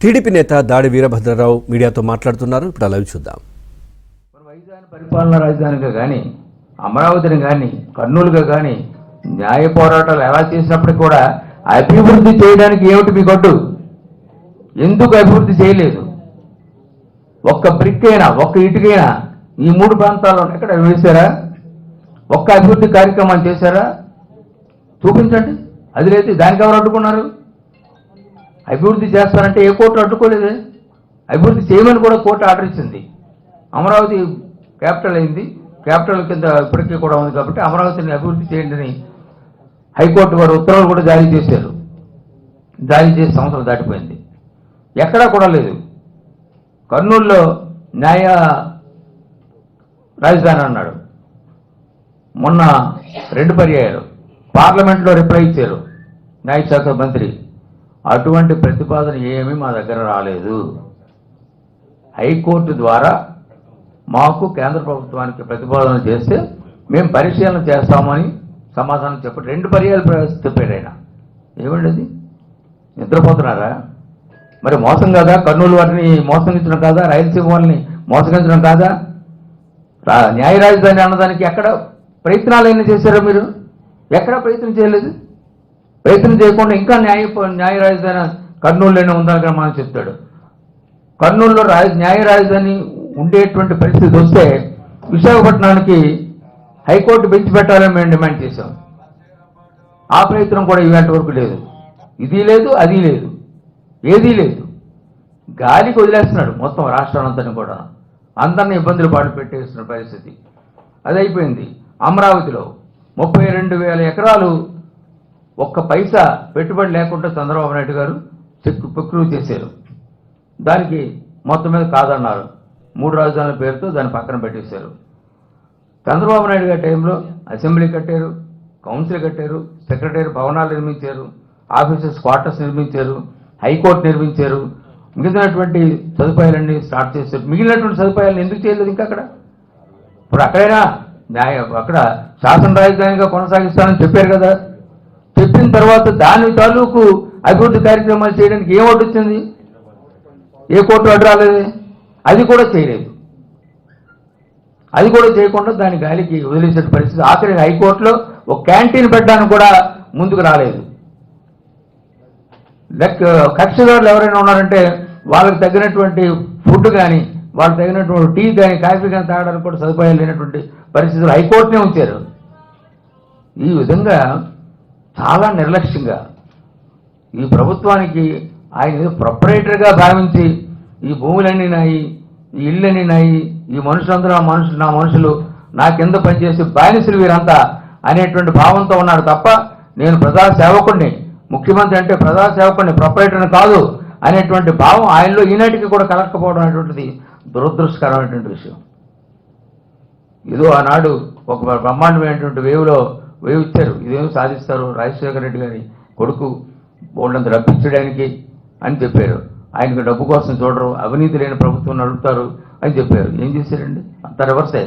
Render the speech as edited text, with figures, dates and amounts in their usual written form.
TDP నేత దాడి వీరభద్రరావు మీడియాతో మాట్లాడుతున్నారు. ఇప్పుడు లైవ్ చూద్దాం. వైజాగ్ పరిపాలనా రాజధానిగా కానీ, అమరావతిని కానీ, కర్నూలుగా కానీ న్యాయ పోరాటాలు ఎలా చేసినప్పటికీ కూడా అభివృద్ధి చేయడానికి ఏమిటి మీ గడ్డు? ఎందుకు అభివృద్ధి చేయలేదు? ఒక్క బ్రిక్ అయినా, ఒక్క ఇటుకైనా ఈ మూడు ప్రాంతాల్లో ఎక్కడ వేశారా? ఒక్క అభివృద్ధి కార్యక్రమం చేశారా? చూపించండి. అది లేదు. దానికి ఎవరు అడ్డుకున్నారు? అభివృద్ధి చేస్తారంటే ఏ కోర్టు అడ్డుకోలేదే. అభివృద్ధి చేయమని కూడా కోర్టు ఆర్డర్ ఇచ్చింది. అమరావతి క్యాపిటల్ అయింది, క్యాపిటల్ కింద ఇప్పటికీ కూడా ఉంది కాబట్టి అమరావతిని అభివృద్ధి చేయండి అని హైకోర్టు వారు ఉత్తర్వులు కూడా జారీ చేశారు. జారీ చేసి సంవత్సరం దాటిపోయింది, ఎక్కడా కూడా లేదు. కర్నూలులో న్యాయ రాజధాని అన్నాడు. మొన్న 2 పర్యాయాలు పార్లమెంట్లో రిప్లై ఇచ్చారు న్యాయశాఖ మంత్రి. అటువంటి ప్రతిపాదన ఏమీ మా దగ్గర రాలేదు. హైకోర్టు ద్వారా మాకు కేంద్ర ప్రభుత్వానికి ప్రతిపాదన చేస్తే మేము పరిశీలన చేస్తామని సమాధానం చెప్పి 2 పర్యాయాలు చెప్పాడు ఆయన. ఏమండి అది? నిద్రపోతున్నారా? మరి మోసం కాదా? కర్నూలు వారిని మోసగించడం కాదా? రాయలసీమ వారిని మోసగించడం కాదా? న్యాయ రాజధాని అన్నదానికి ఎక్కడ ప్రయత్నాలు అయినా చేశారో మీరు? ఎక్కడా ప్రయత్నం చేయలేదు. ప్రయత్నం చేయకుండా ఇంకా న్యాయ రాజధాని కర్నూలులోనే ఉందని మనం చెప్తాడు. కర్నూలులో న్యాయ రాజధాని ఉండేటువంటి పరిస్థితి వస్తే విశాఖపట్నానికి హైకోర్టు బెంచ్ పెట్టాలని మేము డిమాండ్ చేశాం. ఆ ప్రయత్నం కూడా ఇవాళ వరకు లేదు. ఇది లేదు, అది లేదు, ఏదీ లేదు. గాలికి వదిలేస్తున్నాడు మొత్తం రాష్ట్రాలంతని కూడా. అందరినీ ఇబ్బందులు పాటు పెట్టేస్తున్న పరిస్థితి అది అయిపోయింది. అమరావతిలో 32,000 ఎకరాలు ఒక్క పైసా పెట్టుబడి లేకుండా చంద్రబాబు నాయుడు గారు ప్రూవ్ చేశారు. దానికి మొత్తం మీద కాదన్నారు. 3 రాజధానుల పేరుతో దాన్ని పక్కన పెట్టేశారు. చంద్రబాబు నాయుడు గారి టైంలో అసెంబ్లీ కట్టారు, కౌన్సిల్ కట్టారు, సెక్రటరీ భవనాలు నిర్మించారు, ఆఫీసర్స్ క్వార్టర్స్ నిర్మించారు, హైకోర్టు నిర్మించారు. మిగిలినటువంటి సదుపాయాలన్నీ స్టార్ట్ చేశారు. మిగిలినటువంటి సదుపాయాలను ఎందుకు చేయలేదు ఇంకా అక్కడ? ఇప్పుడు అక్కడైనా అక్కడ శాసన రాజధానిగా కొనసాగిస్తానని చెప్పారు కదా. చెప్పిన తర్వాత దాని తాలూకు అభివృద్ధి కార్యక్రమాలు చేయడానికి ఏం అడ్డు వచ్చింది? ఏ కోర్టు అడ్డు రాలేదు. అది కూడా చేయలేదు. అది కూడా చేయకుండా దాని గాలికి వదిలేసే పరిస్థితి. ఆఖరి హైకోర్టులో ఒక క్యాంటీన్ పెట్టడానికి కూడా ముందుకు రాలేదు. కక్షదారులు ఎవరైనా ఉన్నారంటే వాళ్ళకి తగినటువంటి ఫుడ్ కానీ, వాళ్ళకి తగినటువంటి టీ కానీ, కాఫీ కానీ తాగడానికి కూడా సదుపాయాలు లేనటువంటి పరిస్థితులు హైకోర్టునే ఉంచారు. ఈ విధంగా చాలా నిర్లక్ష్యంగా ఈ ప్రభుత్వానికి ఆయన ప్రొపరేటర్గా భావించి ఈ భూములన్నీ నాయి, ఈ ఇళ్ళన్నీ నాయి, ఈ మనుషులందరూ నా మనుషులు, నా కింద పనిచేసి బానిసలు వీరంతా అనేటువంటి భావంతో ఉన్నాడు తప్ప నేను ప్రజాసేవకుడిని, ముఖ్యమంత్రి అంటే ప్రజాసేవకుడిని, ప్రొపరేటర్ని కాదు అనేటువంటి భావం ఆయనలో ఈనాటికి కూడా కలగకపోవడం అనేటువంటిది దురదృష్టకరమైనటువంటి విషయం. ఏదో ఆనాడు ఒక బ్రహ్మాండమైనటువంటి వేవ్ ఇచ్చారు. ఇదేమో సాధిస్తారు రాజశేఖర రెడ్డి గారి కొడుకు బోల్డంత రప్పించడానికి అని చెప్పారు. ఆయనకు డబ్బు కోసం చూడరు, అవినీతి లేని ప్రభుత్వం నడుపుతారు అని చెప్పారు. ఏం చేశారండి? అంత రివర్సే.